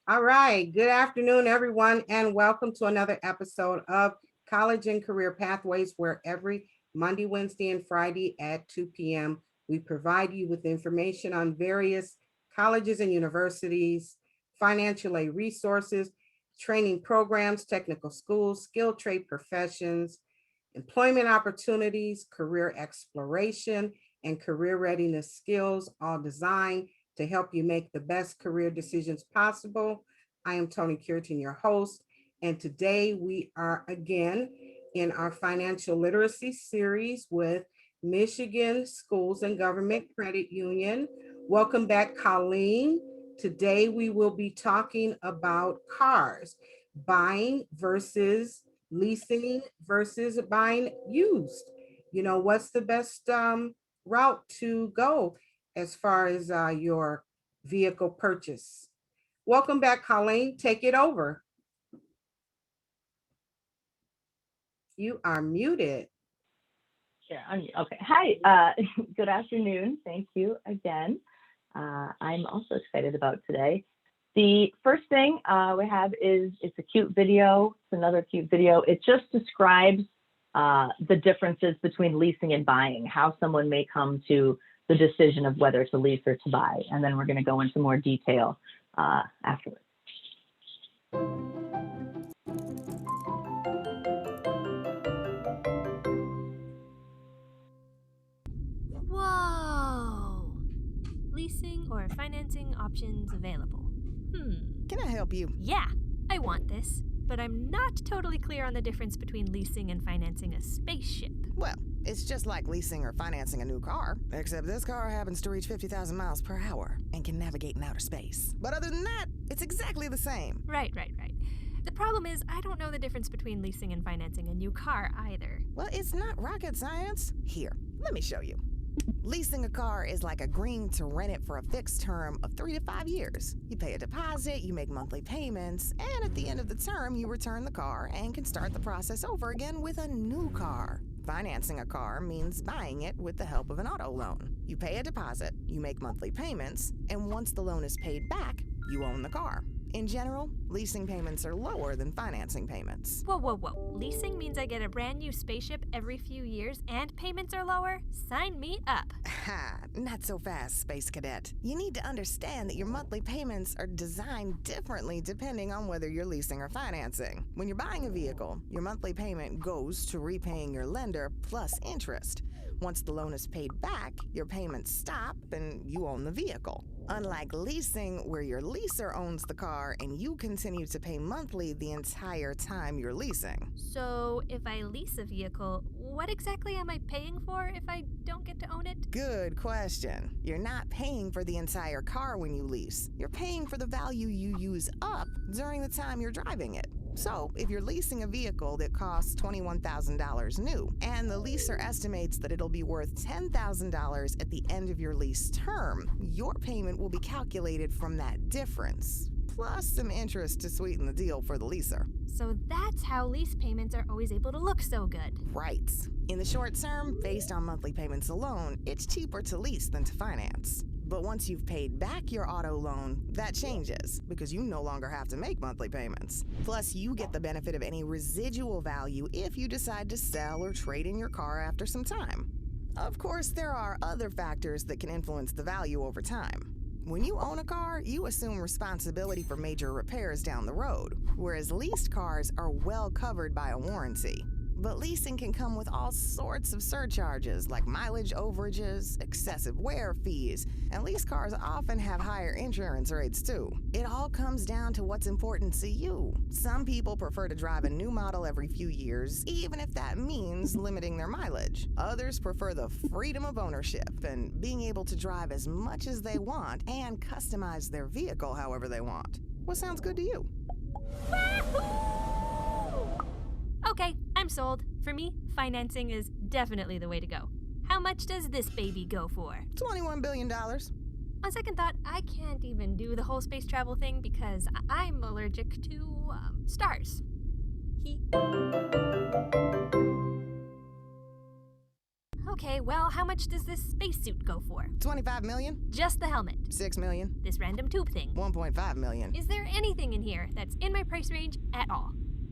All right. Good afternoon, everyone, and welcome to another episode of College and Career Pathways, where every Monday, Wednesday, and Friday at 2 p.m., we provide you with information on various colleges and universities, financial aid resources, training programs, technical schools, skilled trade professions, employment opportunities, career exploration, and career readiness skills, all designed to help you make the best career decisions possible. I am Tony Curtin, your host, and today we are again in our financial literacy series with Michigan Schools and Government Credit Union. Welcome back, Colleen. Today we will be talking about cars, buying versus leasing versus buying used. What's the best route to go as far as your vehicle purchase? Welcome back, Colleen. Take it over. You are muted. Okay. Hi. Good afternoon. Thank you again. I'm also excited about today. The first thing we have is it's a cute video. It's another cute video. It just describes the differences between leasing and buying, how someone may come to the decision of whether to lease or to buy. And then we're going to go into more detail afterwards. Whoa! Leasing or financing options available. Can I help you? Yeah, I want this, but I'm not totally clear on the difference between leasing and financing a spaceship. Well, it's just like leasing or financing a new car, except this car happens to reach 50,000 miles per hour and can navigate in outer space. But other than that, it's exactly the same. Right. The problem is, I don't know the difference between leasing and financing a new car either. Well, it's not rocket science. Here, let me show you. Leasing a car is like agreeing to rent it for a fixed term of 3 to 5 years. You pay a deposit, you make monthly payments, and at the end of the term, you return the car and can start the process over again with a new car. Financing a car means buying it with the help of an auto loan. You pay a deposit, you make monthly payments, and once the loan is paid back, you own the car. In general, leasing payments are lower than financing payments. Whoa. Leasing means I get a brand new spaceship every few years and payments are lower? Sign me up. Ha, not so fast, Space Cadet. You need to understand that your monthly payments are designed differently depending on whether you're leasing or financing. When you're buying a vehicle, your monthly payment goes to repaying your lender plus interest. Once the loan is paid back, your payments stop and you own the vehicle. Unlike leasing, where your leaser owns the car and you continue to pay monthly the entire time you're leasing. So, if I lease a vehicle, what exactly am I paying for if I don't get to own it? Good question. You're not paying for the entire car when you lease. You're paying for the value you use up during the time you're driving it. So, if you're leasing a vehicle that costs $21,000 new, and the leaser estimates that it'll be worth $10,000 at the end of your lease term, your payment will be calculated from that difference, plus some interest to sweeten the deal for the leaser. So that's how lease payments are always able to look so good. Right. In the short term, based on monthly payments alone, it's cheaper to lease than to finance. But once you've paid back your auto loan, that changes because you no longer have to make monthly payments. Plus, you get the benefit of any residual value if you decide to sell or trade in your car after some time. Of course, there are other factors that can influence the value over time. When you own a car, you assume responsibility for major repairs down the road, whereas leased cars are well covered by a warranty. But leasing can come with all sorts of surcharges like mileage overages, excessive wear fees, and leased cars often have higher insurance rates too. It all comes down to what's important to you. Some people prefer to drive a new model every few years, even if that means limiting their mileage. Others prefer the freedom of ownership and being able to drive as much as they want and customize their vehicle however they want. What sounds good to you? Okay, I'm sold. For me, financing is definitely the way to go. How much does this baby go for? $21 billion. On second thought, I can't even do the whole space travel thing because I'm allergic to stars. Okay, well, how much does this spacesuit go for? 25 million? Just the helmet. 6 million? This random tube thing. 1.5 million. Is there anything in here that's in my price range at all?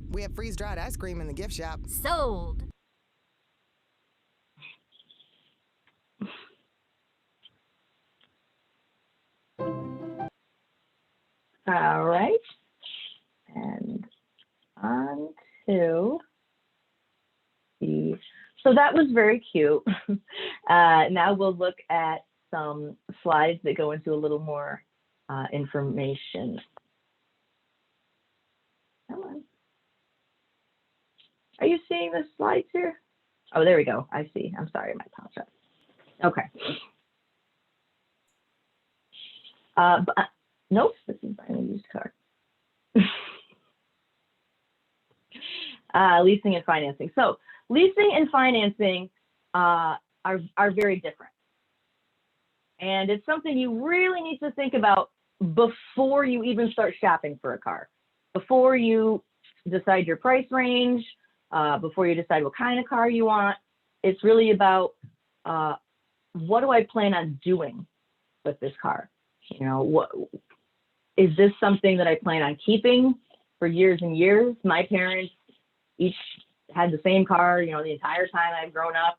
We have freeze-dried ice cream in the gift shop. Sold. All right. And on to the, so that was very cute. Now we'll look at some slides that go into a little more information. Come on. Are you seeing the slides here? Oh, there we go. I see. I'm sorry, my apologize. Okay. Nope, this is buying a used car. Leasing and financing. So leasing and financing are very different. And it's something you really need to think about before you even start shopping for a car. Before you decide your price range, before you decide what kind of car you want, it's really about what do I plan on doing with this car? You know, what is this something that I plan on keeping for years and years? My parents each had the same car, you know, the entire time I've grown up.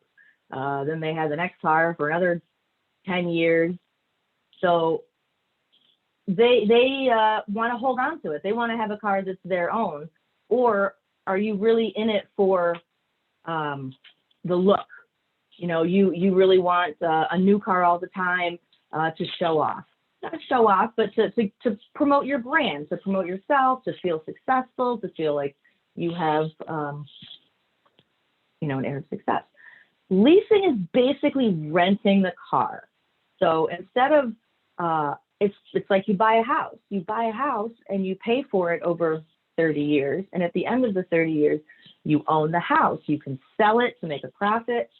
Then they had the next car for another 10 years. So they want to hold on to it. They want to have a car that's their own. Or are you really in it for the look? You know, you really want a new car all the time to show off. Not to show off, but to promote your brand, to promote yourself, to feel successful, to feel like you have, you know, an air of success. Leasing is basically renting the car. So instead of, it's like you buy a house. You buy a house and you pay for it over 30 years. And at the end of the 30 years, you own the house. You can sell it to make a profit.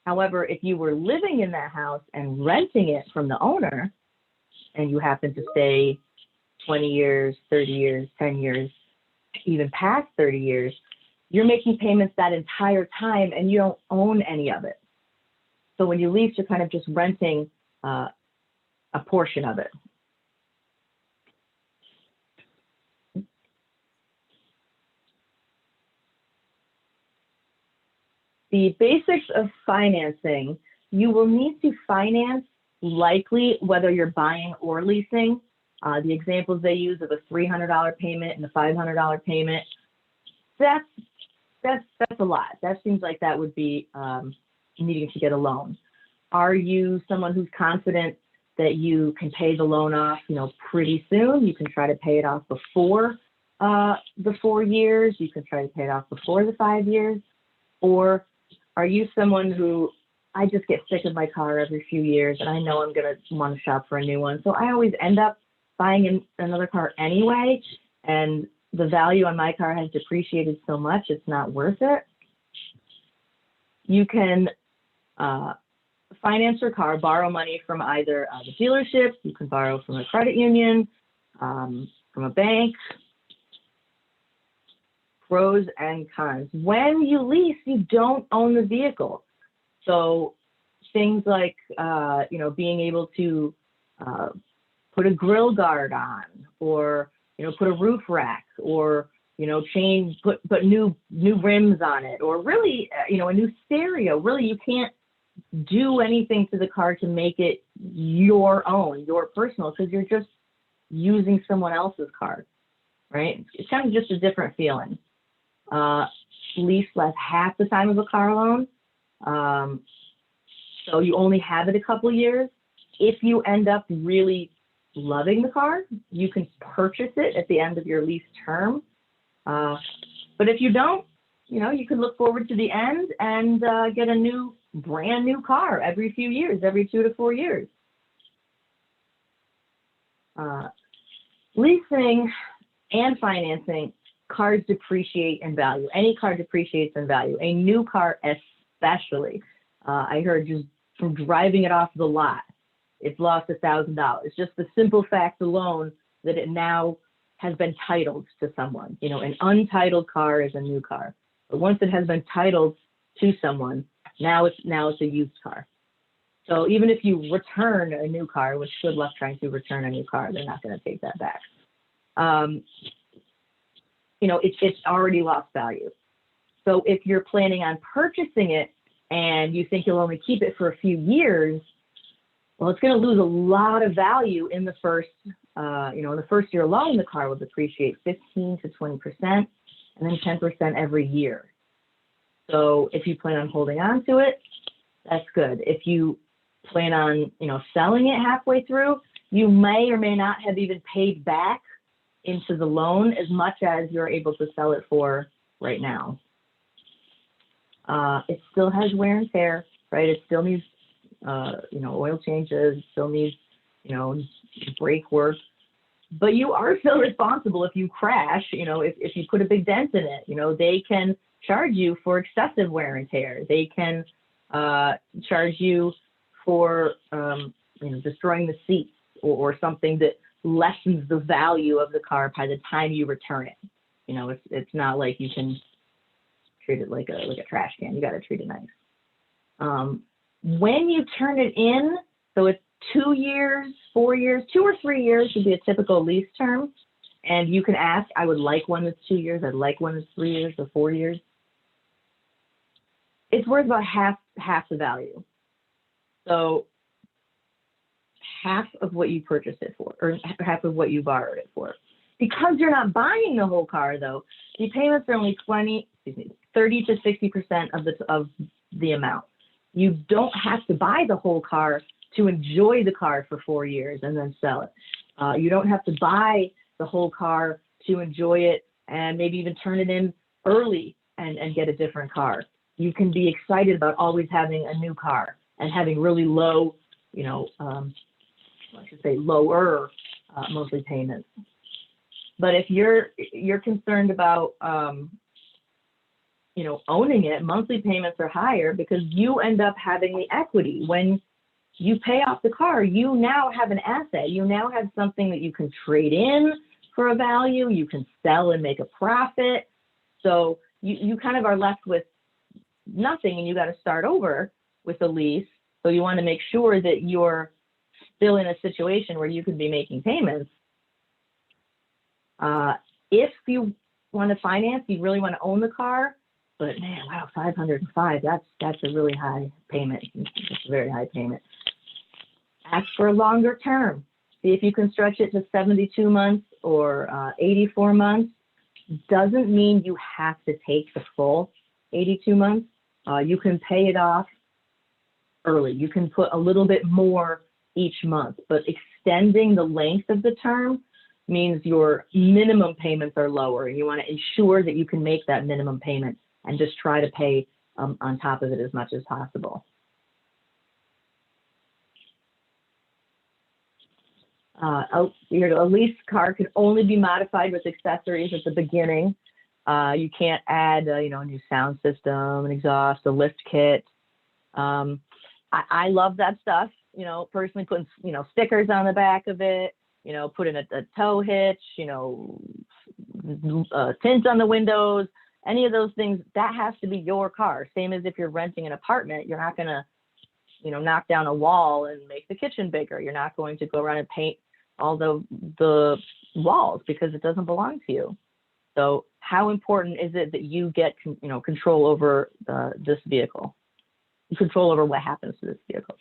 However, if you were living in that house and renting it from the owner, and you happen to stay 20 years, 30 years, 10 years, even past 30 years, you're making payments that entire time and you don't own any of it. So when you lease, you're kind of just renting a portion of it. The basics of financing, you will need to finance likely whether you're buying or leasing. The examples they use of a $300 payment and a $500 payment, that's a lot. That seems like that would be needing to get a loan. Are you someone who's confident that you can pay the loan off, you know, pretty soon? You can try to pay it off before the 4 years. You can try to pay it off before the 5 years. Or are you someone who, I just get sick of my car every few years and I know I'm going to want to shop for a new one. So I always end up buying another car anyway. And the value on my car has depreciated so much, it's not worth it. You can finance your car, borrow money from either the dealership, you can borrow from a credit union, from a bank. Pros and cons. When you lease, you don't own the vehicle. So things like, you know, being able to put a grill guard on, or, you know, put a roof rack, or, you know, put new rims on it, or really, you know, a new stereo. Really, you can't do anything to the car to make it your own, your personal, because you're just using someone else's car, right? It's kind of just a different feeling. Lease lasts half the time of a car loan. So you only have it a couple years. If you end up really loving the car, you can purchase it at the end of your lease term. But if you don't, you know, you can look forward to the end and get a brand new car every few years, every 2 to 4 years. Leasing and financing, cars depreciate in value. Any car depreciates in value. A new car especially. I heard just from driving it off the lot, it's lost $1,000. Just the simple fact alone that it now has been titled to someone. You know, an untitled car is a new car. But once it has been titled to someone, Now it's a used car. So even if you return a new car, which good luck trying to return a new car, they're not going to take that back. It's already lost value. So if you're planning on purchasing it and you think you'll only keep it for a few years, well, it's going to lose a lot of value in the first, in the first year alone. The car will depreciate 15 to 20%, and then 10% every year. So if you plan on holding on to it, that's good. If you plan on, selling it halfway through, you may or may not have even paid back into the loan as much as you're able to sell it for right now. It still has wear and tear, right? It still needs, oil changes, it still needs, brake work, but you are still responsible if you crash, if you put a big dent in it, they can charge you for excessive wear and tear. They can charge you for, destroying the seats or something that lessens the value of the car by the time you return it. It's not like you can treat it like a trash can. You got to treat it nice. When you turn it in, so it's 2 years, 4 years, 2 or 3 years would be a typical lease term. And you can ask, I would like one that's 2 years. I'd like one that's 3 years or 4 years. It's worth about half the value. So half of what you purchased it for, or half of what you borrowed it for. Because you're not buying the whole car, though, the payments are only 30 to 60% of the amount. You don't have to buy the whole car to enjoy the car for 4 years and then sell it. You don't have to buy the whole car to enjoy it and maybe even turn it in early and get a different car. You can be excited about always having a new car and having really low, lower monthly payments. But if you're concerned about, owning it, monthly payments are higher because you end up having the equity. When you pay off the car, you now have an asset. You now have something that you can trade in for a value. You can sell and make a profit. So you kind of are left with nothing, and you got to start over with a lease. So you want to make sure that you're still in a situation where you could be making payments. If you want to finance, you really want to own the car, but man, wow, $505, that's a really high payment. It's a very high payment. Ask for a longer term. See if you can stretch it to 72 months or 84 months. Doesn't mean you have to take the full 82 months. You can pay it off early. You can put a little bit more each month, but extending the length of the term means your minimum payments are lower, and you want to ensure that you can make that minimum payment and just try to pay on top of it as much as possible. A lease car can only be modified with accessories at the beginning. You can't add, a new sound system, an exhaust, a lift kit. I love that stuff. Personally putting, stickers on the back of it. Putting a tow hitch. Tints on the windows. Any of those things, that has to be your car. Same as if you're renting an apartment, you're not gonna, knock down a wall and make the kitchen bigger. You're not going to go around and paint all the walls because it doesn't belong to you. So how important is it that you get, control over this vehicle, control over what happens to this vehicle?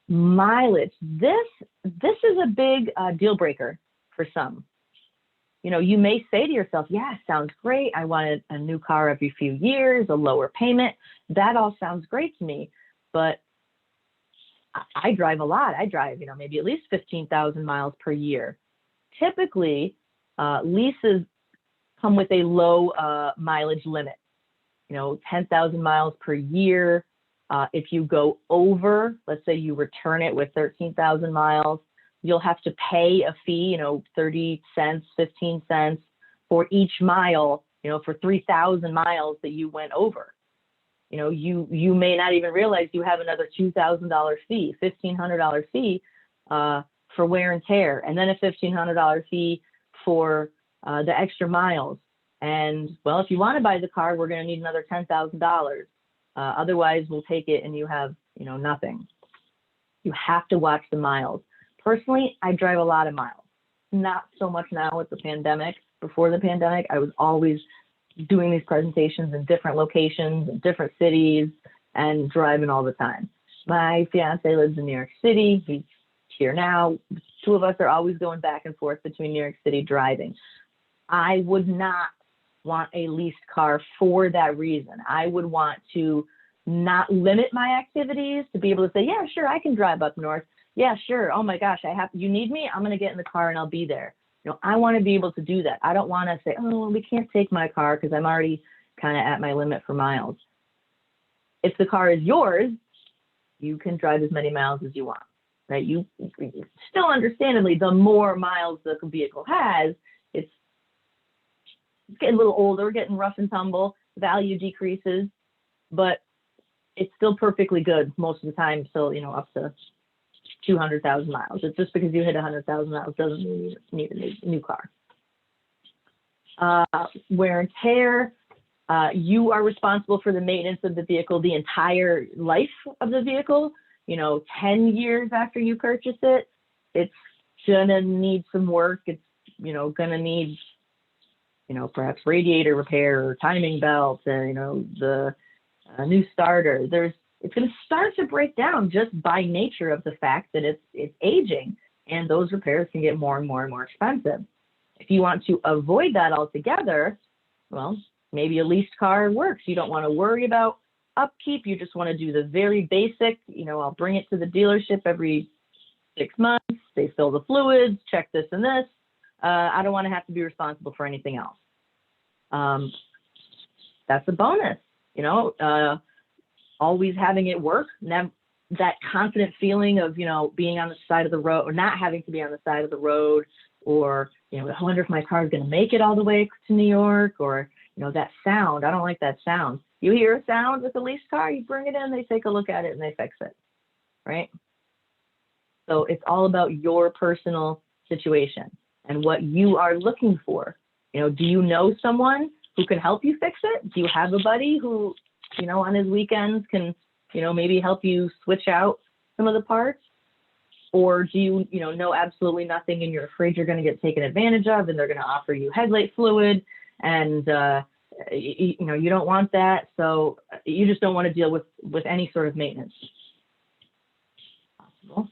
Mileage. This is a big deal breaker for some. You may say to yourself, yeah, sounds great. I want a new car every few years, a lower payment. That all sounds great to me, but I drive a lot. I drive, maybe at least 15,000 miles per year. Typically, leases come with a low mileage limit, 10,000 miles per year. If you go over, let's say you return it with 13,000 miles, you'll have to pay a fee, 30 cents, 15 cents for each mile, for 3,000 miles that you went over. You may not even realize you have another $2,000 fee, $1,500 fee for wear and tear, and then a $1,500 fee for the extra miles. And well, if you want to buy the car, we're going to need another $10,000. Otherwise, we'll take it and you have, nothing. You have to watch the miles. Personally, I drive a lot of miles. Not so much now with the pandemic. Before the pandemic, I was always doing these presentations in different locations, in different cities, and driving all the time. My fiance lives in New York City. He's here now. Two of us are always going back and forth between New York City driving. I would not want a leased car for that reason. I would want to not limit my activities, to be able to say, yeah, sure, I can drive up north. Yeah, sure. Oh my gosh, you need me? I'm going to get in the car and I'll be there. I want to be able to do that. I don't want to say, oh, we can't take my car because I'm already kind of at my limit for miles. If the car is yours, you can drive as many miles as you want, right? You still, understandably, the more miles the vehicle has, it's getting a little older, getting rough and tumble, value decreases, but it's still perfectly good most of the time, still, up to 200,000 miles. It's just because you hit 100,000 miles doesn't mean you need a new car. Wear and tear, you are responsible for the maintenance of the vehicle the entire life of the vehicle. 10 years after you purchase it, it's gonna need some work. It's, gonna need, perhaps radiator repair or timing belts and, the new starter. It's going to start to break down just by nature of the fact that it's aging, and those repairs can get more and more and more expensive. If you want to avoid that altogether, well, maybe a leased car works. You don't want to worry about upkeep. You just want to do the very basic, I'll bring it to the dealership every 6 months. They fill the fluids, check this and this. I don't want to have to be responsible for anything else. That's a bonus, always having it work, that confident feeling of, being on the side of the road or not having to be on the side of the road, or, I wonder if my car is going to make it all the way to New York, or, that sound. I don't like that sound. You hear a sound with a leased car, you bring it in, they take a look at it and they fix it, right? So it's all about your personal situation and what you are looking for. Do you know someone who can help you fix it? Do you have a buddy who, on his weekends can, maybe help you switch out some of the parts? Or do you, know absolutely nothing and you're afraid you're going to get taken advantage of and they're going to offer you headlight fluid and, you don't want that. So you just don't want to deal with any sort of maintenance. Possible.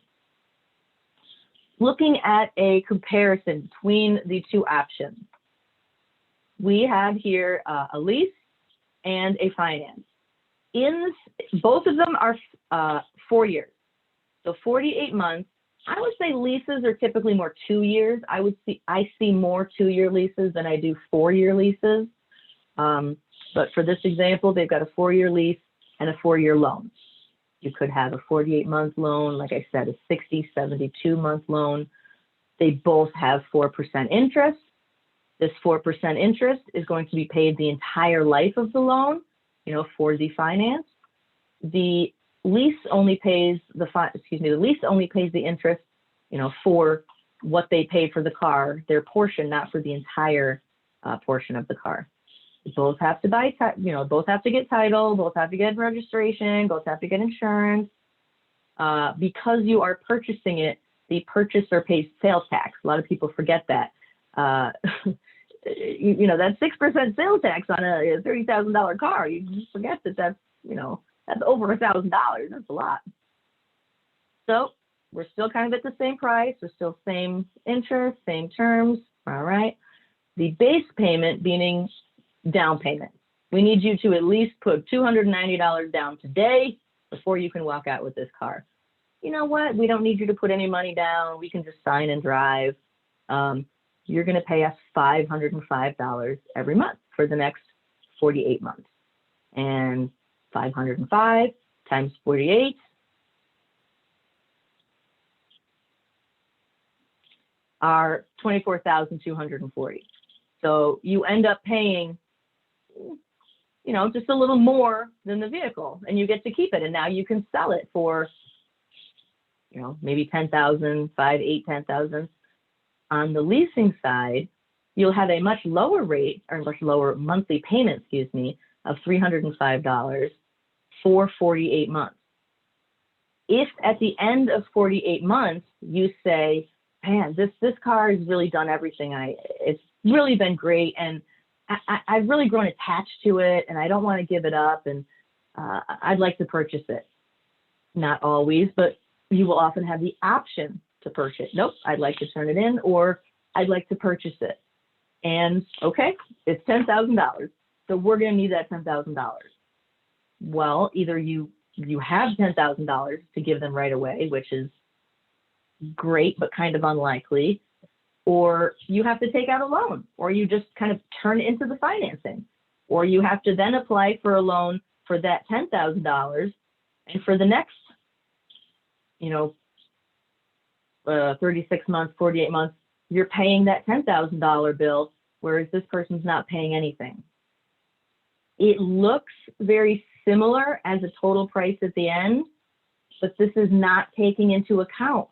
Looking at a comparison between the two options, we have here a lease and a finance. Both of them are 4 years, so 48 months. I would say leases are typically more 2 years. I see more 2-year leases than I do 4-year leases. But for this example, they've got a 4-year lease and a 4-year loan. You could have a 48-month loan, like I said, a 60, 72-month loan. They both have 4% interest. This 4% interest is going to be paid the entire life of the loan, for the finance. The lease only pays the lease only pays the interest, for what they pay for the car, their portion, not for the entire portion of the car. Both have to both have to get title, both have to get registration, both have to get insurance. Because you are purchasing it, the purchaser pays sales tax. A lot of people forget that. That 6% sales tax on a $30,000 car. You just forget that's over $1,000. That's a lot. So we're still kind of at the same price. We're still same interest, same terms. All right. The base payment, meaning down payment. We need you to at least put $290 down today before you can walk out with this car. You know what? We don't need you to put any money down. We can just sign and drive. You're going to pay us $505 every month for the next 48 months. And 505 times 48 are 24,240. So you end up paying, just a little more than the vehicle, and you get to keep it. And now you can sell it for, maybe 10,000, 5, 8, 10,000. On the leasing side, you'll have a much lower rate or much lower monthly payment, of $305 for 48 months. If at the end of 48 months, you say, man, this car has really done everything. It's really been great. And I've really grown attached to it and I don't want to give it up. And I'd like to purchase it. Not always, but you will often have the option to purchase. Nope, I'd like to turn it in, or I'd like to purchase it. And okay, it's $10,000. So we're going to need that $10,000. Well, either you have $10,000 to give them right away, which is great, but kind of unlikely, or you have to take out a loan, or you just kind of turn it into the financing, or you have to then apply for a loan for that $10,000. And for the next, 36 months, 48 months, you're paying that $10,000 bill, whereas this person's not paying anything. It looks very similar as a total price at the end, but this is not taking into account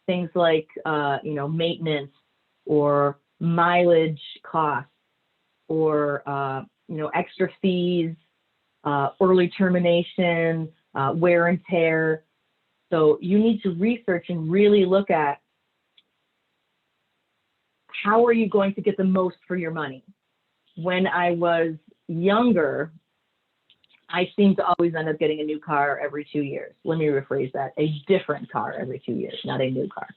things like, maintenance or mileage costs or, extra fees, early termination, wear and tear. So you need to research and really look at how are you going to get the most for your money. When I was younger, I seemed to always end up getting a new car every 2 years. Let me rephrase that. A different car every 2 years, not a new car.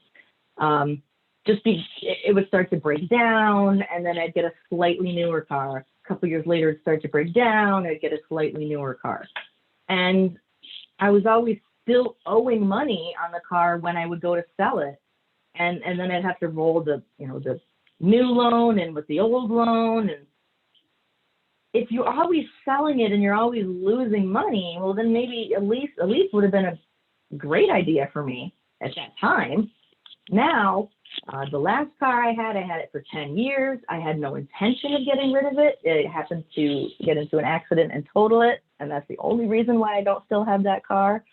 It would start to break down, and then I'd get a slightly newer car. A couple years later, it'd start to break down, I'd get a slightly newer car. And I was always still owing money on the car when I would go to sell it. And then I'd have to roll the new loan in with the old loan. And if you're always selling it and you're always losing money, well, then maybe a lease would have been a great idea for me at that time. Now, the last car I had it for 10 years. I had no intention of getting rid of it. It happened to get into an accident and total it. And that's the only reason why I don't still have that car.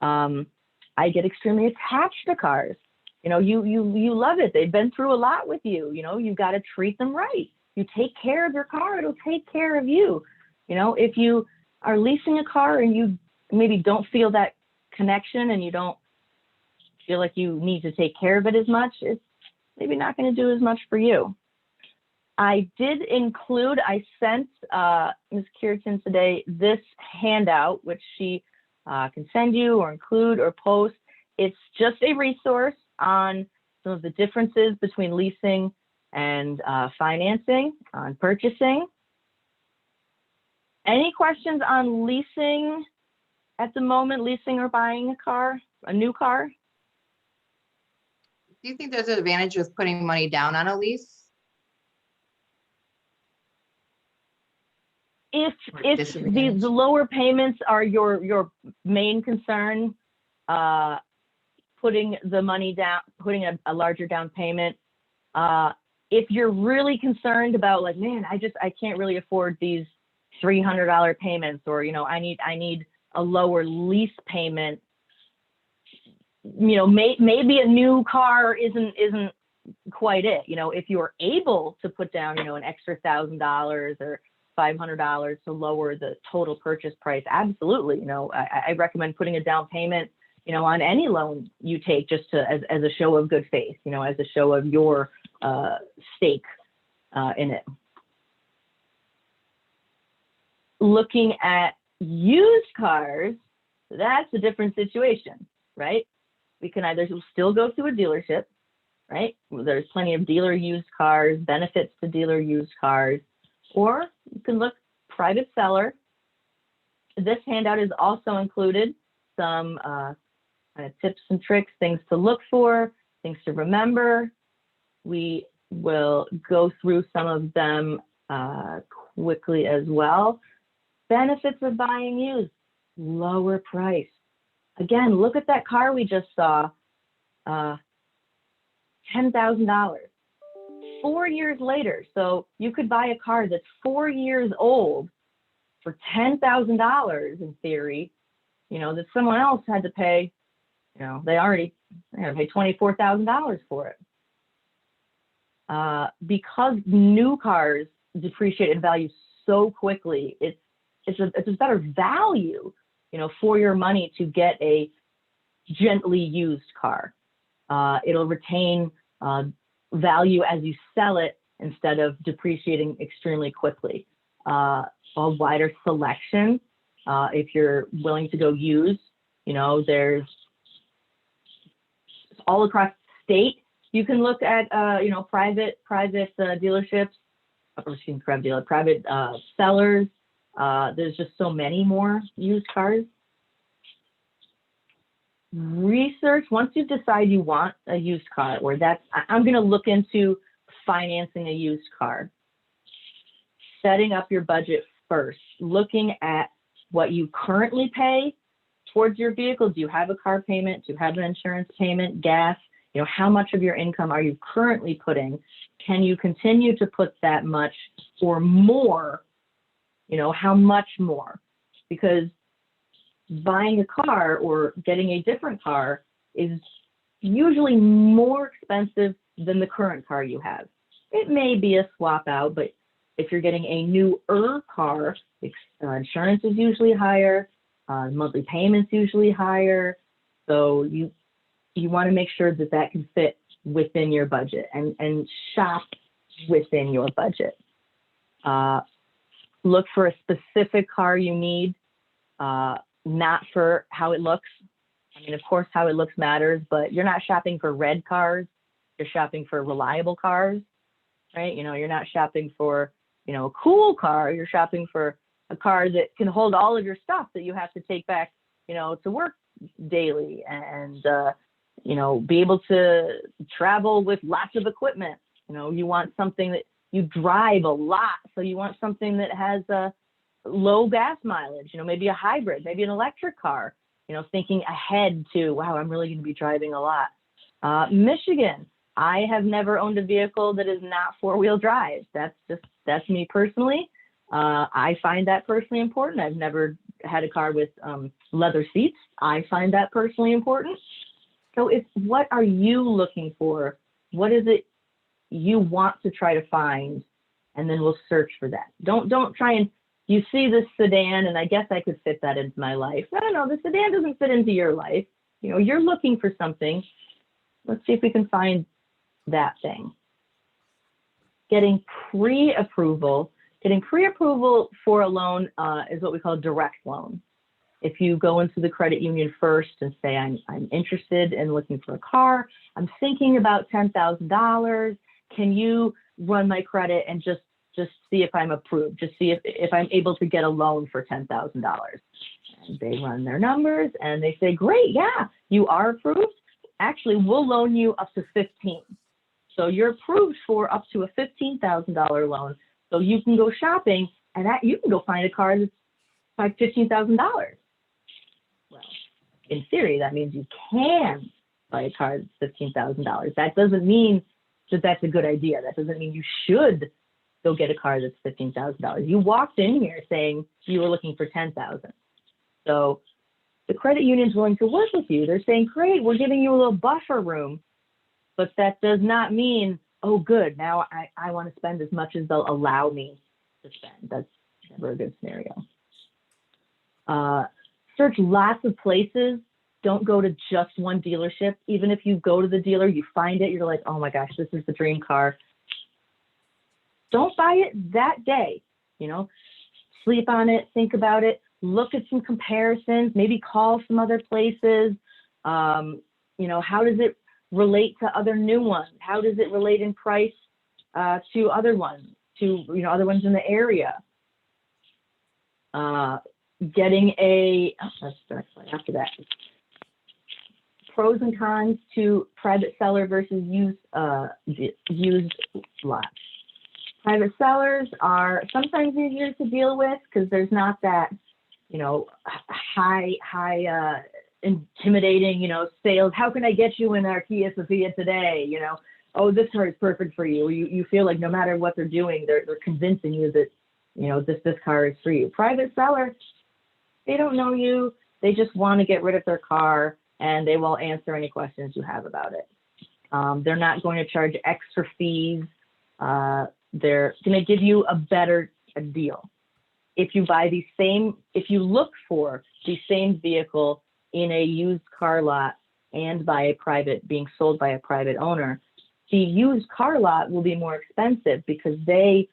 I get extremely attached to cars. You love it. They've been through a lot with you. You've got to treat them right. You take care of your car, it'll take care of you. If you are leasing a car and you maybe don't feel that connection and you don't feel like you need to take care of it as much, it's maybe not going to do as much for you. I sent Ms. Kierton today this handout, which she can send you or include or post. It's just a resource on some of the differences between leasing and financing, on purchasing. Any questions on leasing at the moment, leasing or buying a new car? Do you think there's an advantage with putting money down on a lease? If the lower payments are your main concern, putting the money down, putting a larger down payment. If you're really concerned about like, man, I can't really afford these $300 payments, or I need a lower lease payment. Maybe a new car isn't quite it. If you're able to put down an extra $1,000 or $500 to lower the total purchase price, absolutely. I recommend putting a down payment on any loan you take, just as a show of good faith, as a show of your stake in it. Looking at used cars, that's a different situation, right? We can either still go to a dealership, right? There's plenty of dealer used cars, benefits to dealer used cars, or you can look private seller. This handout is also included some kind of tips and tricks, things to look for, things to remember. We will go through some of them quickly as well. Benefits of buying used, lower price. Again, look at that car we just saw, $10,000. 4 years later, so you could buy a car that's 4 years old for $10,000 in theory, that someone else had to pay, they had to pay $24,000 for it. Because new cars depreciate in value so quickly, it's a better value, for your money to get a gently used car. It'll retain value as you sell it instead of depreciating extremely quickly. A wider selection, if you're willing to go used, there's all across the state. You can look at, private dealerships, private sellers. There's just so many more used cars. Research, once you decide you want a used car, or I'm going to look into financing a used car. Setting up your budget first, looking at what you currently pay towards your vehicle. Do you have a car payment? Do you have an insurance payment, gas? How much of your income are you currently putting? Can you continue to put that much or more? How much more? Because buying a car or getting a different car is usually more expensive than the current car you have. It may be a swap out, but if you're getting a newer car, insurance is usually higher, monthly payments usually higher. So you want to make sure that can fit within your budget and shop within your budget. Look for a specific car you need, not for how it looks. I mean, of course, how it looks matters, but you're not shopping for red cars. You're shopping for reliable cars, right? You're not shopping for, a cool car. You're shopping for a car that can hold all of your stuff that you have to take back, to work daily and, be able to travel with lots of equipment. You want something that you drive a lot. So you want something that has a low gas mileage, maybe a hybrid, maybe an electric car, thinking ahead to, wow, I'm really going to be driving a lot. Michigan, I have never owned a vehicle that is not four-wheel drive. That's me personally. I find that personally important. I've never had a car with leather seats. I find that personally important. So what are you looking for? What is it you want to try to find? And then we'll search for that. Don't try and, you see this sedan and I guess I could fit that into my life. No, the sedan doesn't fit into your life. You're looking for something. Let's see if we can find that thing. Getting pre-approval for a loan is what we call a direct loan. If you go into the credit union first and say, I'm interested in looking for a car, I'm thinking about $10,000. Can you run my credit and just see if I'm approved, just see if I'm able to get a loan for $10,000. And they run their numbers and they say, great, yeah, you are approved. Actually, we'll loan you up to 15. So you're approved for up to a $15,000 loan. So you can go shopping and you can go find a car that's like $15,000. Well, in theory, that means you can buy a car that's $15,000. That doesn't mean that that's a good idea. That doesn't mean you should go get a car that's $15,000. You walked in here saying you were looking for $10,000. So the credit union's willing to work with you. They're saying, great, we're giving you a little buffer room, but that does not mean, oh, good, now I want to spend as much as they'll allow me to spend. That's never a good scenario. Search lots of places. Don't go to just one dealership. Even if you go to the dealer, you find it, you're like, oh my gosh, this is the dream car. Don't buy it that day, sleep on it, think about it, look at some comparisons, maybe call some other places. How does it relate to other new ones? How does it relate in price to other ones, other ones in the area? Getting after that. Pros and cons to private seller versus used lots. Private sellers are sometimes easier to deal with because there's not that, high intimidating, sales. How can I get you in our Kia Sophia today? Oh, this car is perfect for you. You feel like no matter what they're doing, they're convincing you that, this car is for you. Private seller, they don't know you. They just want to get rid of their car and they will answer any questions you have about it. They're not going to charge extra fees. They're going to give you a better deal. if you look for the same vehicle in a used car lot and being sold by a private owner, the used car lot will be more expensive because they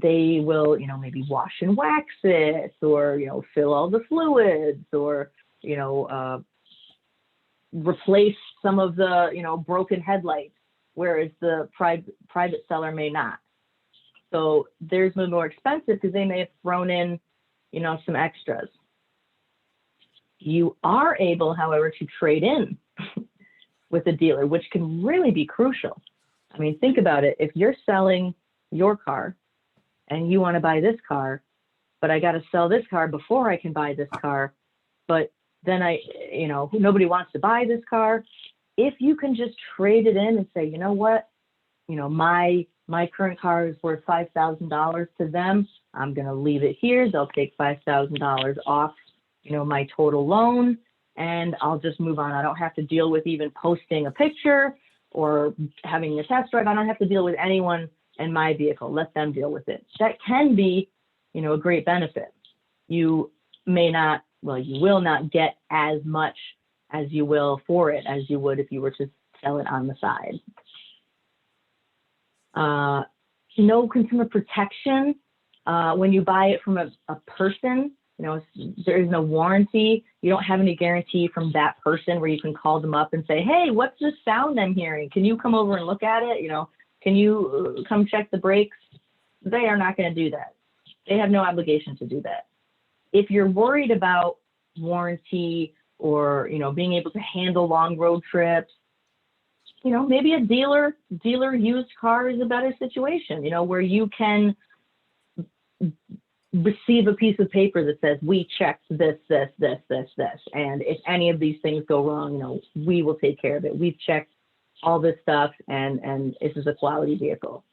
will, maybe wash and wax it, or, fill all the fluids, or, replace some of the, broken headlights, whereas the private seller may not. So theirs will be more expensive because they may have thrown in, some extras. You are able, however, to trade in with a dealer, which can really be crucial. I mean, think about it. If you're selling your car and you want to buy this car, but I got to sell this car before I can buy this car, but then nobody wants to buy this car. If you can just trade it in and say, you know what, my current car is worth $5,000 to them. I'm going to leave it here. They'll take $5,000 off, my total loan, and I'll just move on. I don't have to deal with even posting a picture or having a test drive. I don't have to deal with anyone in my vehicle. Let them deal with it. That can be, a great benefit. You will not get as much as you will for it as you would if you were to sell it on the side. No consumer protection when you buy it from a person. There is no warranty. You don't have any guarantee from that person where you can call them up and say, hey, what's this sound I'm hearing? Can you come over and look at it? Can you come check the brakes? They are not going to do that. They have no obligation to do that. If you're worried about warranty or, being able to handle long road trips, maybe a dealer used car is a better situation, where you can receive a piece of paper that says, we checked this, and if any of these things go wrong, we will take care of it. We've checked all this stuff, and this is a quality vehicle.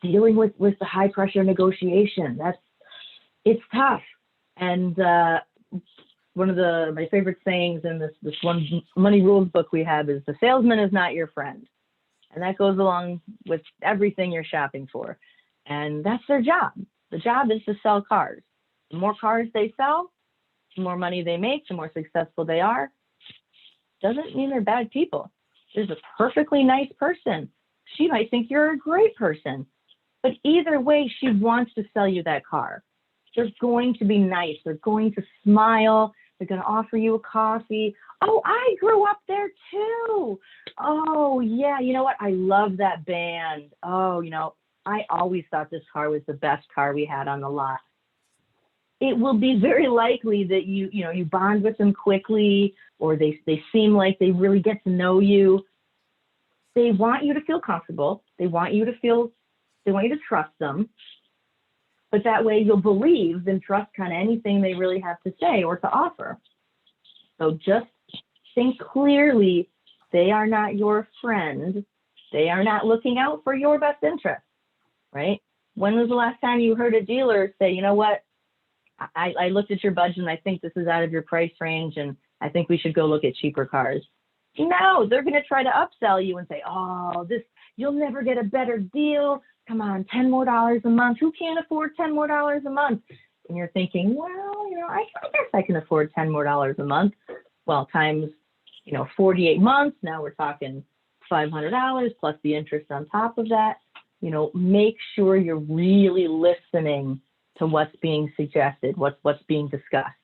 Dealing with the high pressure negotiation, it's tough. And one of my favorite sayings in this one money rules book we have is, the salesman is not your friend. And that goes along with everything you're shopping for. And that's their job. The job is to sell cars. The more cars they sell, the more money they make, the more successful they are. Doesn't mean they're bad people. There's a perfectly nice person. She might think you're a great person. But either way, she wants to sell you that car. They're going to be nice. They're going to smile. They're going to offer you a coffee. Oh, I grew up there too. Oh, yeah. You know what? I love that band. Oh, I always thought this car was the best car we had on the lot. It will be very likely that you bond with them quickly, or they seem like they really get to know you. They want you to feel comfortable. They want you to trust them. But that way you'll believe and trust kind of anything they really have to say or to offer. So just think clearly. They are not your friend. They are not looking out for your best interest, right? When was the last time you heard a dealer say, you know what, I looked at your budget and I think this is out of your price range and I think we should go look at cheaper cars? No, they're going to try to upsell you and say, oh, you'll never get a better deal. Come on, $10 more a month. Who can't afford $10 more a month? And you're thinking, well, I guess I can afford $10 more a month. Well, times, 48 months. Now we're talking $500 plus the interest on top of that. Make sure you're really listening to what's being suggested, what's being discussed,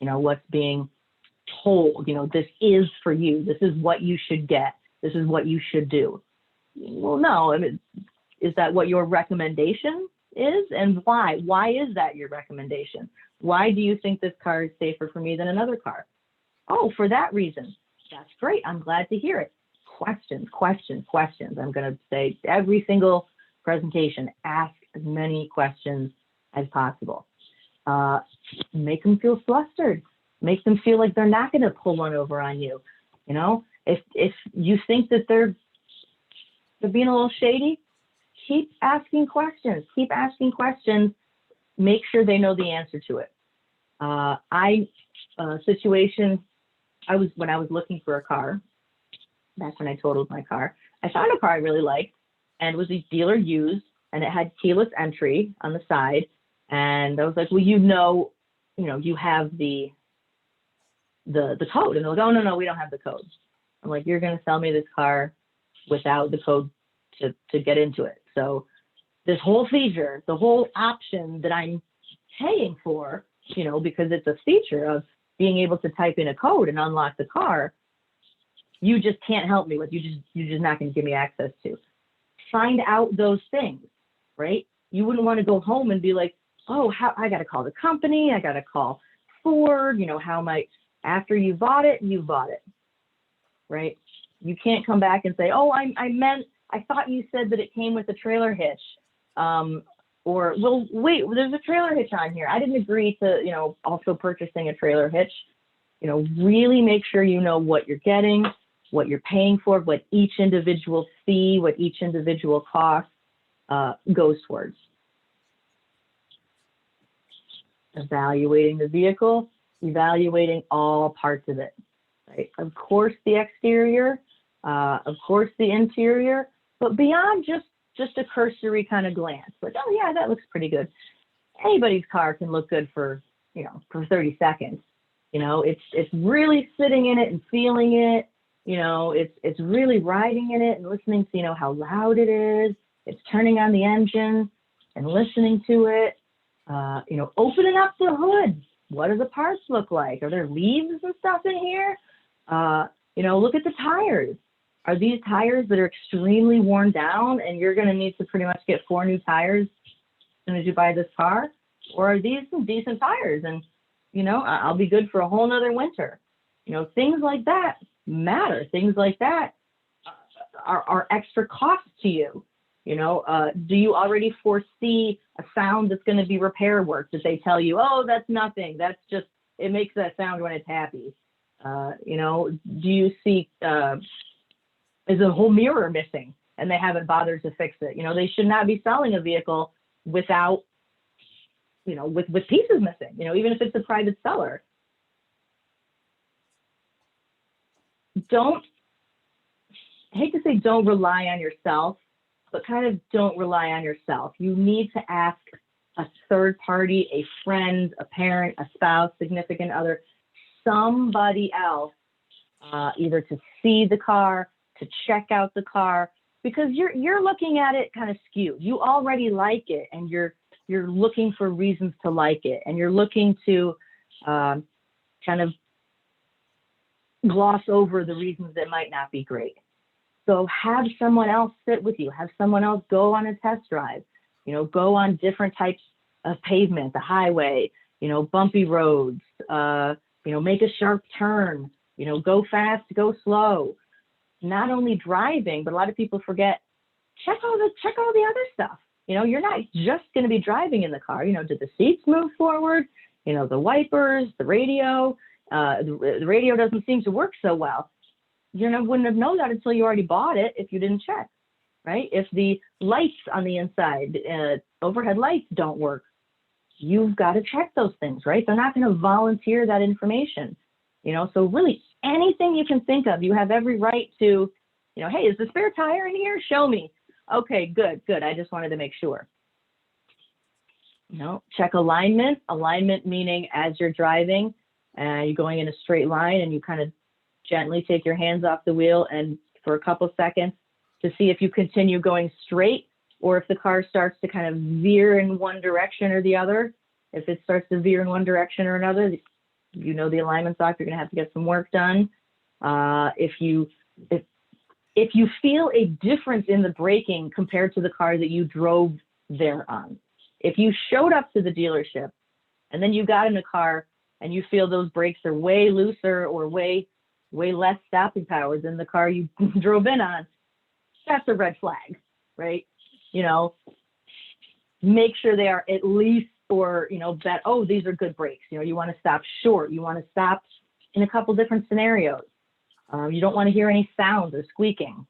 what's being told. This is for you. This is what you should get. This is what you should do. Well, no, is that what your recommendation is? And why? Why is that your recommendation? Why do you think this car is safer for me than another car? Oh, for that reason. That's great. I'm glad to hear it. Questions. I'm going to say every single presentation, ask as many questions as possible. Make them feel flustered. Make them feel like they're not going to pull one over on you. If you think that they're being a little shady, keep asking questions. Make sure they know the answer to it. When I was looking for a car, back when I totaled my car, I found a car I really liked, and it was a dealer used, and it had keyless entry on the side. And I was like, well, you have the code. And they're like, oh, no, we don't have the code. I'm like, you're going to sell me this car without the code to get into it. So this whole feature, the whole option that I'm paying for, because it's a feature of being able to type in a code and unlock the car, you just can't help me with. You're just not going to give me access to. Find out those things, right? You wouldn't want to go home and be like, oh, I got to call the company. I got to call Ford. After you bought it, right? You can't come back and say, oh, I thought you said that it came with a trailer hitch. Or, well, wait, there's a trailer hitch on here. I didn't agree to, also purchasing a trailer hitch. Really make sure you know what you're getting, what you're paying for, what each individual fee, what each individual cost goes towards. Evaluating the vehicle, evaluating all parts of it, right? Of course, the exterior, of course, the interior, but beyond just a cursory kind of glance, like, oh yeah, that looks pretty good. Anybody's car can look good for 30 seconds. It's really sitting in it and feeling it. It's really riding in it and listening to, how loud it is. It's turning on the engine and listening to it. Opening up the hood. What do the parts look like? Are there leaves and stuff in here? Look at the tires. Are these tires that are extremely worn down and you're going to need to pretty much get 4 new tires as soon as you buy this car? Or are these some decent tires and, I'll be good for a whole nother winter? Things like that matter. Things like that are extra costs to you. Do you already foresee a sound that's going to be repair work that they tell you, oh, that's nothing. That's just, it makes that sound when it's happy. Do you see, is a whole mirror missing and they haven't bothered to fix it? They should not be selling a vehicle without, with pieces missing, even if it's a private seller. I hate to say don't rely on yourself, but kind of don't rely on yourself. You need to ask a third party, a friend, a parent, a spouse, significant other, somebody else, either to see the car, to check out the car, because you're looking at it kind of skewed. You already like it, and you're looking for reasons to like it, and you're looking to kind of gloss over the reasons that might not be great. So have someone else sit with you, have someone else go on a test drive, go on different types of pavement, the highway, bumpy roads, make a sharp turn, go fast, go slow. Not only driving, but a lot of people forget, check all the other stuff. You're not just going to be driving in the car. Did the seats move forward? The wipers, the radio. The radio doesn't seem to work so well. Wouldn't have known that until you already bought it if you didn't check, right? If the lights on the inside, overhead lights don't work, you've got to check those things, right? They're not going to volunteer that information, so really anything you can think of, you have every right to, hey, is the spare tire in here? Show me. Okay, good. I just wanted to make sure. Check alignment meaning as you're driving, you're going in a straight line and you kind of gently take your hands off the wheel and for a couple seconds to see if you continue going straight or if the car starts to kind of veer in one direction or the other. If it starts to veer in one direction or another, the alignment's off, you're going to have to get some work done. If you feel a difference in the braking compared to the car that you drove there on, if you showed up to the dealership and then you got in the car and you feel those brakes are way looser or way less stopping power than the car you drove in on, that's a red flag, right? Make sure they are at least, or, that, oh, these are good brakes. You want to stop short. You want to stop in a couple different scenarios. You don't want to hear any sounds or squeaking.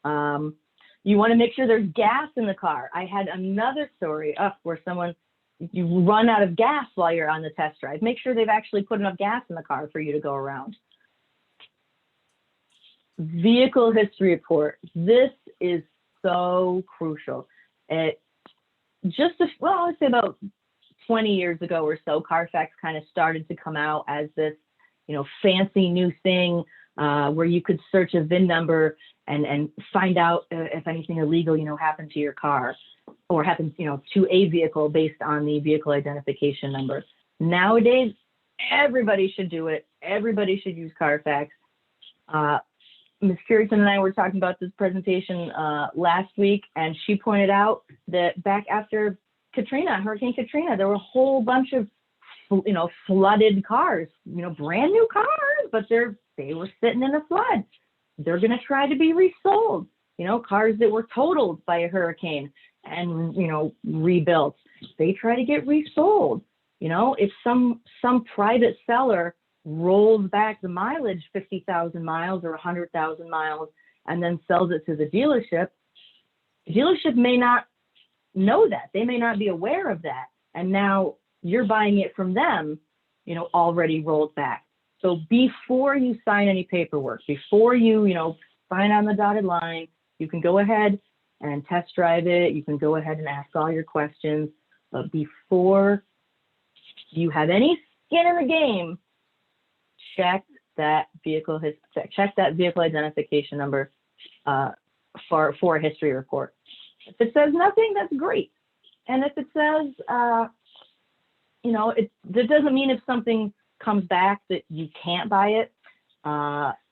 You want to make sure there's gas in the car. I had another story where you run out of gas while you're on the test drive. Make sure they've actually put enough gas in the car for you to go around. Vehicle history report. This is so crucial. It I'd say about 20 years ago or so, Carfax kind of started to come out as this, fancy new thing where you could search a VIN number and find out if anything illegal, happened to your car or happens, to a vehicle based on the vehicle identification number. Nowadays, everybody should do it. Everybody should use Carfax. Ms. Currington and I were talking about this presentation last week, and she pointed out that back after Hurricane Katrina, there were a whole bunch of, flooded cars, brand new cars, but they were sitting in a flood. They're going to try to be resold, cars that were totaled by a hurricane and, rebuilt. They try to get resold. If some private seller rolls back the mileage 50,000 miles or 100,000 miles and then sells it to the dealership may not know that. They may not be aware of that. And now you're buying it from them, already rolled back. So before you sign any paperwork, before you, sign on the dotted line, you can go ahead and test drive it. You can go ahead and ask all your questions. But before you have any skin in the game, check that vehicle identification number for a history report. If it says nothing, that's great. And if it says, that doesn't mean if something comes back that you can't buy it.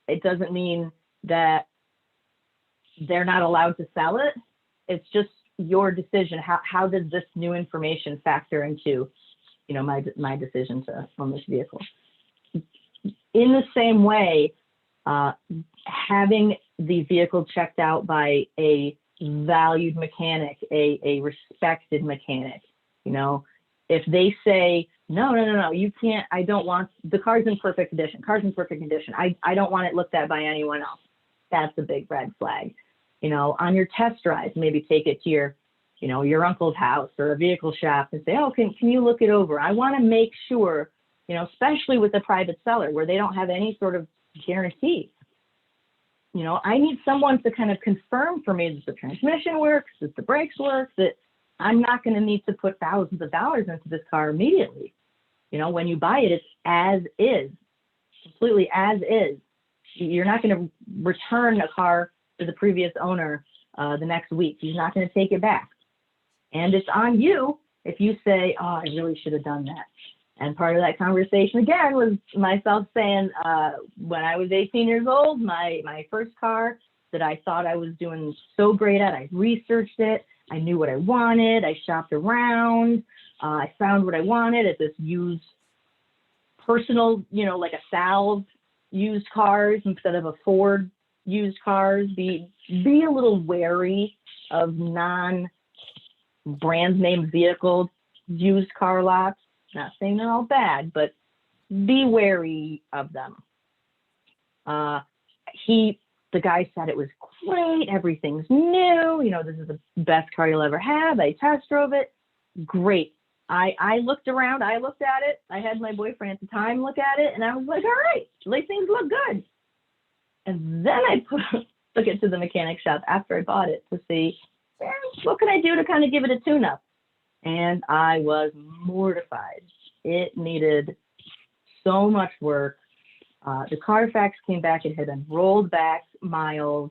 It doesn't mean that they're not allowed to sell it. It's just your decision. How does this new information factor into, my decision to own this vehicle? In the same way, having the vehicle checked out by a valued mechanic, a respected mechanic, if they say, no, you can't, I don't want, the car's in perfect condition. I don't want it looked at by anyone else. That's a big red flag. On your test drive, maybe take it to your uncle's house or a vehicle shop and say, oh, can you look it over? I want to make sure, especially with a private seller where they don't have any sort of guarantee. I need someone to kind of confirm for me that the transmission works, that the brakes work, that I'm not going to need to put thousands of dollars into this car immediately. When you buy it, it's as is, completely as is. You're not going to return a car to the previous owner the next week. He's not going to take it back. And it's on you if you say, oh, I really should have done that. And part of that conversation, again, was myself saying, when I was 18 years old, my first car that I thought I was doing so great at, I researched it. I knew what I wanted. I shopped around. I found what I wanted at this used personal, like a Salve used cars instead of a Ford used cars. Be a little wary of non-brand name vehicle used car lots. Not saying they're all bad, but be wary of them. The guy said it was great. Everything's new. This is the best car you'll ever have. I test drove it. Great. I looked around. I looked at it. I had my boyfriend at the time look at it, and I was like, all right, things look good. And then I took it to the mechanic shop after I bought it to see, what can I do to kind of give it a tune-up? And I was mortified. It needed so much work. The Carfax came back. It had been rolled back miles.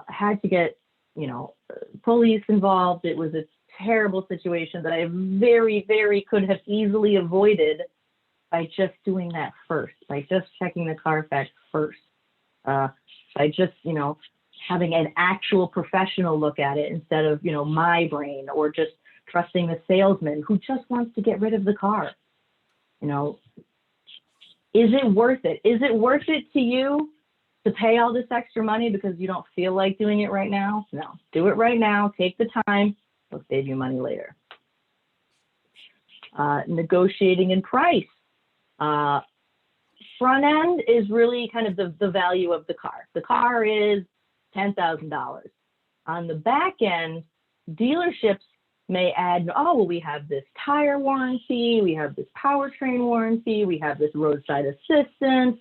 Had to get, police involved. It was a terrible situation that I very, very could have easily avoided by just doing that first, by just checking the Carfax first, by just, having an actual professional look at it instead of, my brain or just trusting the salesman who just wants to get rid of the car. Is it worth it? Is it worth it to you to pay all this extra money because you don't feel like doing it right now? No, do it right now. Take the time. It'll save you money later. Negotiating in price. Front end is really kind of the value of the car. The car is $10,000. On the back end, dealerships may add, we have this tire warranty, we have this powertrain warranty, we have this roadside assistance,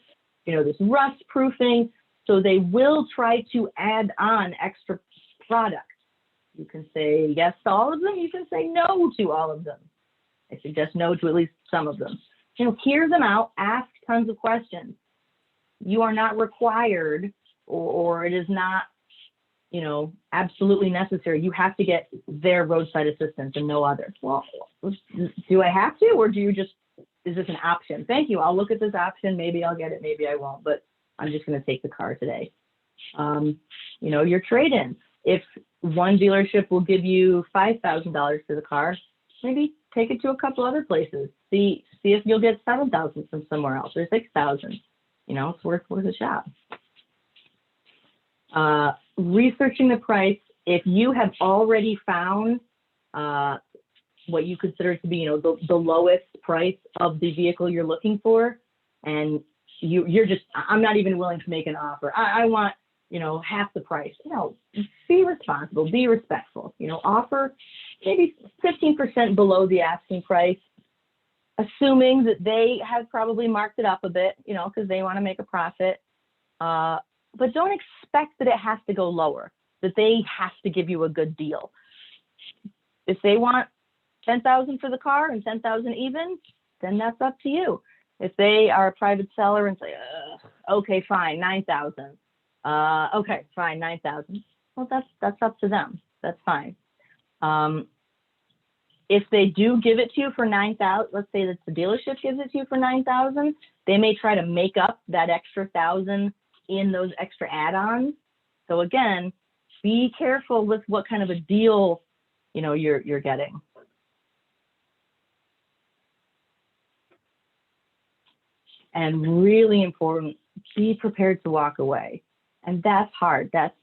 this rust proofing. So they will try to add on extra products You can say yes to all of them. You can say no to all of them. I suggest no to at least some of them. Hear them out, ask tons of questions. You are not required, or it is not, absolutely necessary. You have to get their roadside assistance and no other. Well, do I have to, or is this an option? Thank you. I'll look at this option. Maybe I'll get it. Maybe I won't, but I'm just going to take the car today. Your trade-in. If one dealership will give you $5,000 for the car, maybe take it to a couple other places. See if you'll get $7,000 from somewhere else, or $6,000. It's worth a shot. Researching the price. If you have already found what you consider to be, the lowest price of the vehicle you're looking for, and you're just, I'm not even willing to make an offer. I want, half the price. Be responsible, be respectful. Offer maybe 15% below the asking price, assuming that they have probably marked it up a bit, because they want to make a profit. But don't expect that it has to go lower, that they have to give you a good deal. If they want $10,000 for the car and $10,000 even, then that's up to you. If they are a private seller and say, okay, fine, $9,000. Okay, fine, $9,000. Well, that's up to them. That's fine. If they do give it to you for $9,000, let's say that the dealership gives it to you for $9,000, they may try to make up that extra $1,000 in those extra add-ons. So again, be careful with what kind of a deal, you're getting. And really important, be prepared to walk away. And that's hard. That's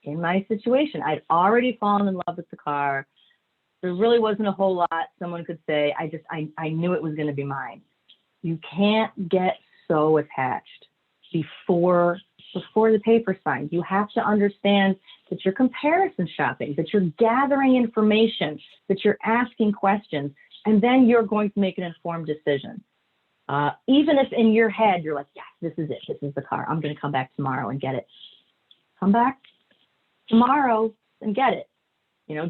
in my situation. I'd already fallen in love with the car. There really wasn't a whole lot someone could say. I knew it was going to be mine. You can't get so attached before the paper's signed. You have to understand that you're comparison shopping, that you're gathering information, that you're asking questions, and then you're going to make an informed decision. Even if in your head you're like, yes, this is it. This is the car. I'm going to come back tomorrow and get it. Come back tomorrow and get it.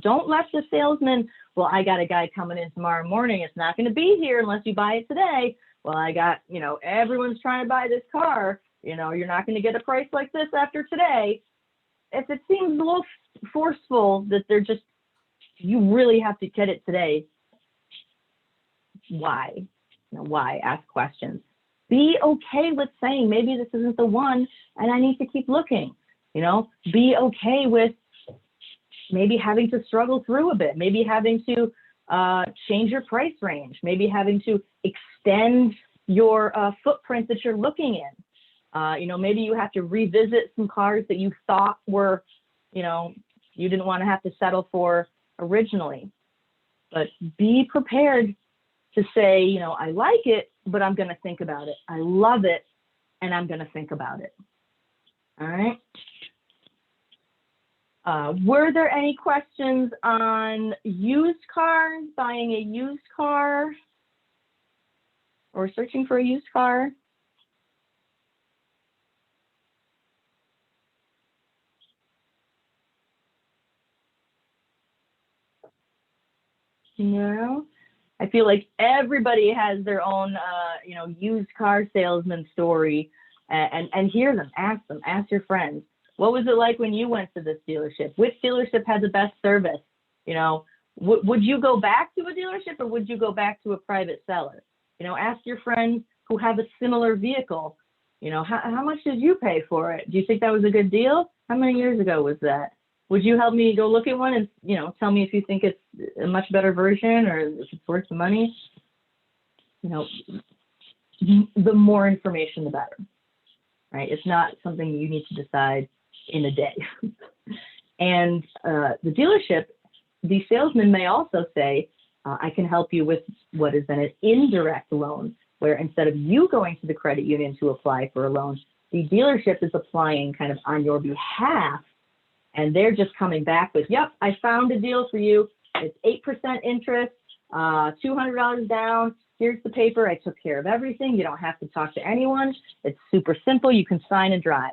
Don't let the salesman, well, I got a guy coming in tomorrow morning. It's not going to be here unless you buy it today. Well, I got, everyone's trying to buy this car. You're not going to get a price like this after today. If it seems a little forceful that you really have to get it today, why? Why? Ask questions. Be okay with saying, maybe this isn't the one and I need to keep looking. Be okay with maybe having to struggle through a bit, maybe having to change your price range, maybe having to extend your footprint that you're looking in. Maybe you have to revisit some cars that you thought were, you didn't want to have to settle for originally. But be prepared to say, I like it, but I'm going to think about it. I love it, and I'm going to think about it. All right. Were there any questions on used cars, buying a used car, or searching for a used car? No. I feel like everybody has their own, used car salesman story, and hear them, ask your friends. What was it like when you went to this dealership? Which dealership had the best service? Would you go back to a dealership, or would you go back to a private seller? Ask your friends who have a similar vehicle. How much did you pay for it? Do you think that was a good deal? How many years ago was that? Would you help me go look at one and, tell me if you think it's a much better version or if it's worth the money? The more information, the better, right? It's not something you need to decide in a day. And the dealership, the salesman may also say, I can help you with what is then an indirect loan, where instead of you going to the credit union to apply for a loan, the dealership is applying kind of on your behalf. And they're just coming back with, yep, I found a deal for you. It's 8% interest, $200 down. Here's the paper. I took care of everything. You don't have to talk to anyone. It's super simple. You can sign and drive.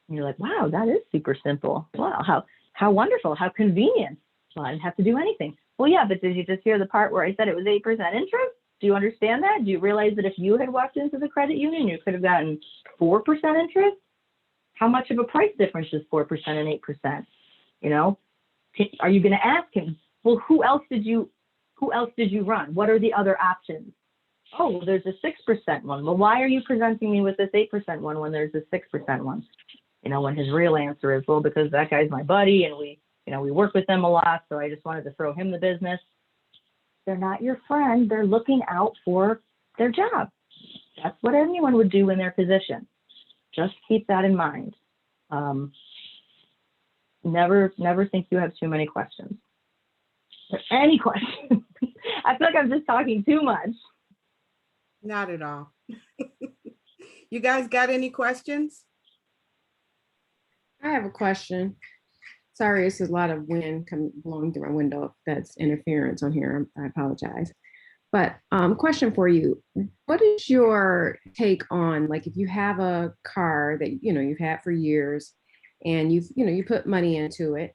And you're like, wow, that is super simple. Wow, how wonderful, how convenient. Well, I didn't have to do anything. Well, yeah, but did you just hear the part where I said it was 8% interest? Do you understand that? Do you realize that if you had walked into the credit union, you could have gotten 4% interest? How much of a price difference is 4% and 8%? You know, are you going to ask him, well, who else did you run? What are the other options? Oh, well, there's a 6% one. Well, why are you presenting me with this 8% one when there's a 6% one? You know, when his real answer is, well, because that guy's my buddy and we work with them a lot, so I just wanted to throw him the business. They're not your friend. They're looking out for their job. That's what anyone would do in their position. Just keep that in mind. Never think you have too many questions. Or any questions. I feel like I'm just talking too much. Not at all. You guys got any questions? I have a question. Sorry, it's a lot of wind blowing through my window. If that's interference on here, I apologize. But question for you. What is your take on, like, if you have a car that, you've had for years and you put money into it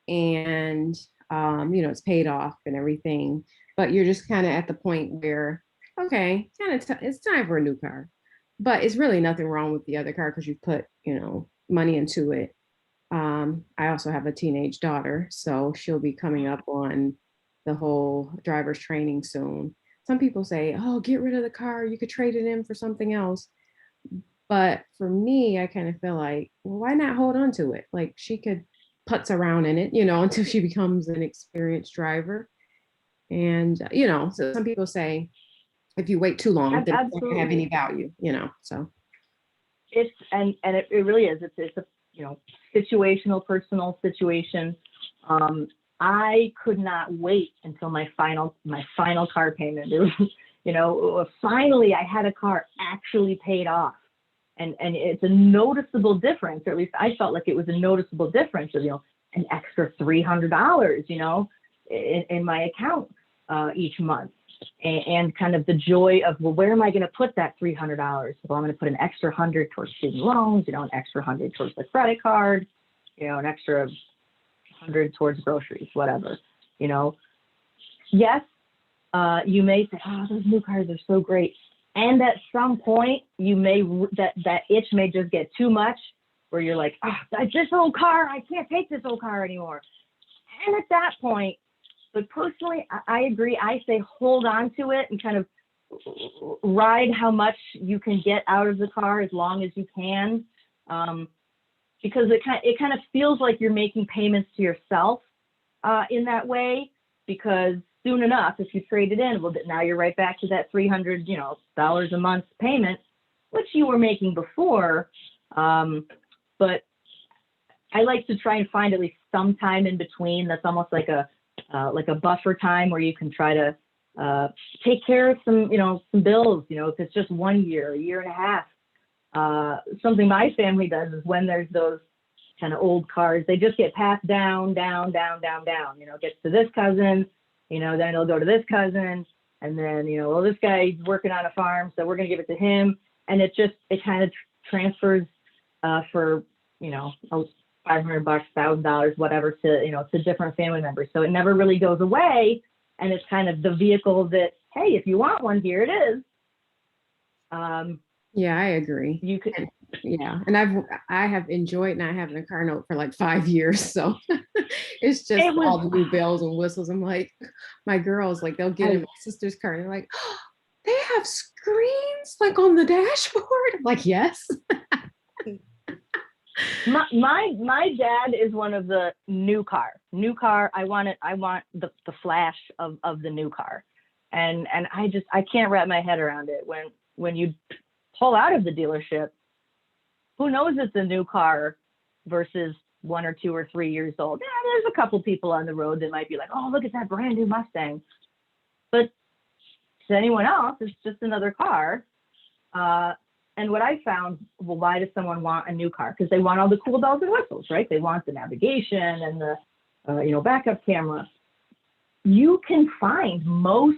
and, it's paid off and everything, but you're just kind of at the point where, okay, it's time for a new car, but it's really nothing wrong with the other car because you put, money into it. I also have a teenage daughter, so she'll be coming up on the whole driver's training soon. Some people say, oh, get rid of the car. You could trade it in for something else. But for me, I kind of feel like, well, why not hold on to it? Like she could putz around in it, until she becomes an experienced driver. And, so some people say, if you wait too long, then it doesn't have any value, so. It's, and it really is. It's a, situational, personal situation. I could not wait until my final car payment. It was, finally I had a car actually paid off. And it's a noticeable difference, or at least I felt like it was a noticeable difference of, an extra $300, in my account each month. And kind of the joy of, well, where am I going to put that $300? Well, I'm going to put an extra 100 towards student loans, an extra 100 towards the credit card, an extra 100 towards groceries, whatever, Yes, you may say, oh, those new cars are so great. And at some point, you may, that itch may just get too much, where you're like, oh, this old car, I can't take this old car anymore. And at that point, but personally, I agree. I say hold on to it and kind of ride how much you can get out of the car as long as you can, because it kind of feels like you're making payments to yourself in that way. Because soon enough, if you trade it in, well, now you're right back to that $300 dollars a month payment, which you were making before. But I like to try and find at least some time in between that's almost like a buffer time where you can try to take care of some bills, if it's just 1 year, a year and a half. Something my family does is when there's those kind of old cars, they just get passed down, gets to this cousin, then it'll go to this cousin. And then, well, this guy's working on a farm, so we're going to give it to him. And it kind of transfers for, $500, $1,000, whatever, to different family members. So it never really goes away. And it's kind of the vehicle that, hey, if you want one, here it is. Yeah, I agree. You could. Yeah. And I have enjoyed not having a car note for like 5 years. So it's just all the new bells and whistles. I'm like, my girls, like, they'll get in my sister's car and they're like, oh, they have screens like on the dashboard. I'm like, yes. My dad is one of the new car. I want the flash of the new car. And I can't wrap my head around it. When you pull out of the dealership, who knows it's a new car versus 1 or 2 or 3 years old. Yeah, there's a couple people on the road that might be like, oh, look at that brand new Mustang. But to anyone else, it's just another car. And what I found, well, why does someone want a new car? Because they want all the cool bells and whistles, right? They want the navigation and the, backup camera. You can find most,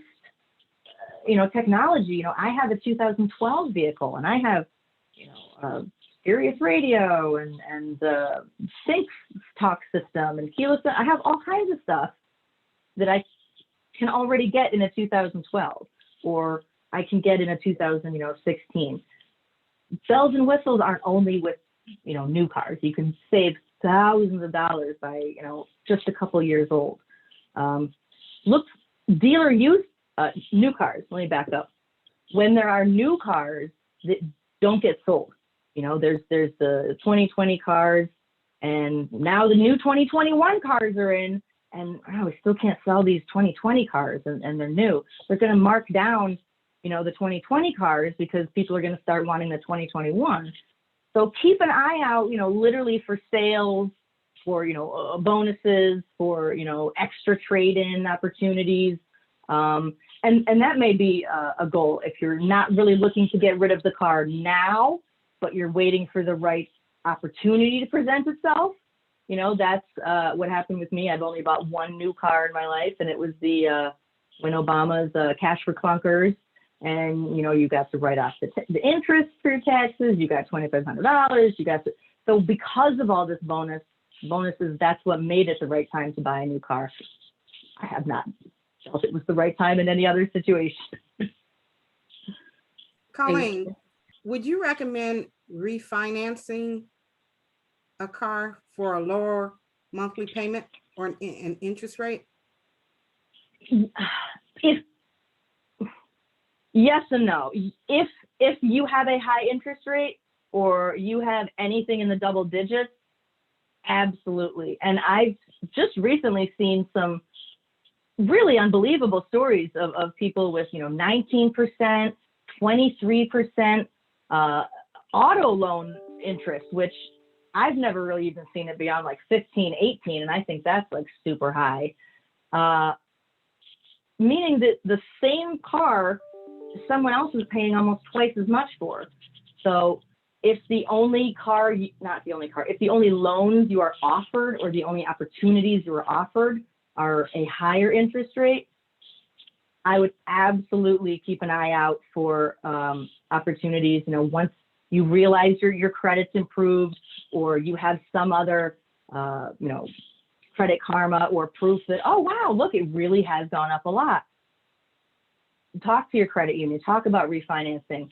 technology. I have a 2012 vehicle and I have, Sirius radio and sync talk system and keyless. I have all kinds of stuff that I can already get in a 2012, or I can get in a 2016. Bells and whistles aren't only with, new cars. You can save thousands of dollars by, just a couple years old. Look, dealer use new cars. Let me back up. When there are new cars that don't get sold, there's the 2020 cars, and now the new 2021 cars are in, and we still can't sell these 2020 cars, and they're new. They're going to mark down, the 2020 cars because people are going to start wanting the 2021. So keep an eye out, literally for sales, for, bonuses, for, extra trade-in opportunities. And that may be a goal if you're not really looking to get rid of the car now, but you're waiting for the right opportunity to present itself. That's what happened with me. I've only bought one new car in my life, and it was when Obama's cash for clunkers. And, you got to write off the interest for your taxes. You got $2,500. So because of all this bonuses, that's what made it the right time to buy a new car. I have not felt it was the right time in any other situation. Colleen, would you recommend refinancing a car for a lower monthly payment or an interest rate? Yes and no. If you have a high interest rate or you have anything in the double digits, absolutely. And I've just recently seen some really unbelievable stories of people with 19%, 23% auto loan interest, which I've never really even seen it beyond like 15, 18, and I think that's like super high. Meaning that the same car someone else is paying almost twice as much for. So if the only if the only loans you are offered or the only opportunities you are offered are a higher interest rate, I would absolutely keep an eye out for opportunities. Once you realize your credit's improved, or you have some other, credit karma or proof that, oh, wow, look, it really has gone up a lot. Talk to your credit union, talk about refinancing.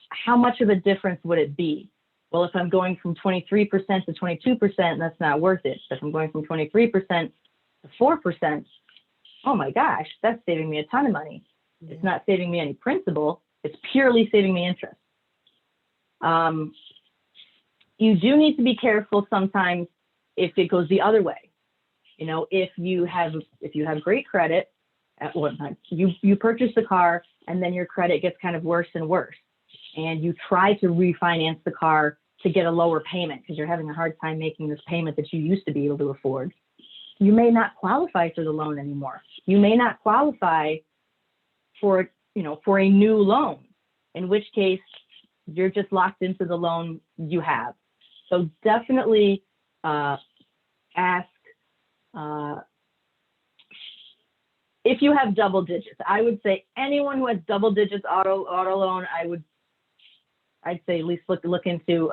How much of a difference would it be? Well, if I'm going from 23% to 22%, that's not worth it. If I'm going from 23% to 4%, oh my gosh, that's saving me a ton of money. Yeah. It's not saving me any principal. It's purely saving me interest. You do need to be careful sometimes if it goes the other way. If you have great credit, at one time you purchase the car and then your credit gets kind of worse and worse, and you try to refinance the car to get a lower payment because you're having a hard time making this payment that you used to be able to afford, you may not qualify for the loan anymore. You may not qualify for a new loan, in which case you're just locked into the loan you have. So definitely ask if you have double digits. I would say anyone who has double digits auto loan, I'd say at least look into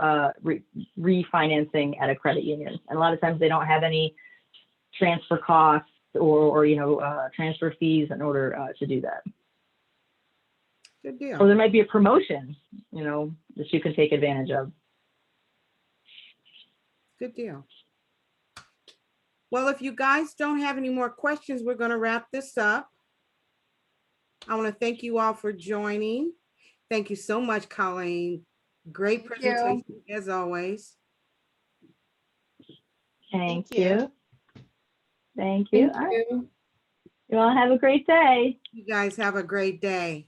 refinancing at a credit union. And a lot of times they don't have any transfer costs or transfer fees in order to do that. Good deal. Or there might be a promotion, that you can take advantage of. Good deal. Well, if you guys don't have any more questions, we're going to wrap this up. I want to thank you all for joining. Thank you so much, Colleen. Great presentation as always. Thank you. Thank you. Thank you. You all have a great day. You guys have a great day.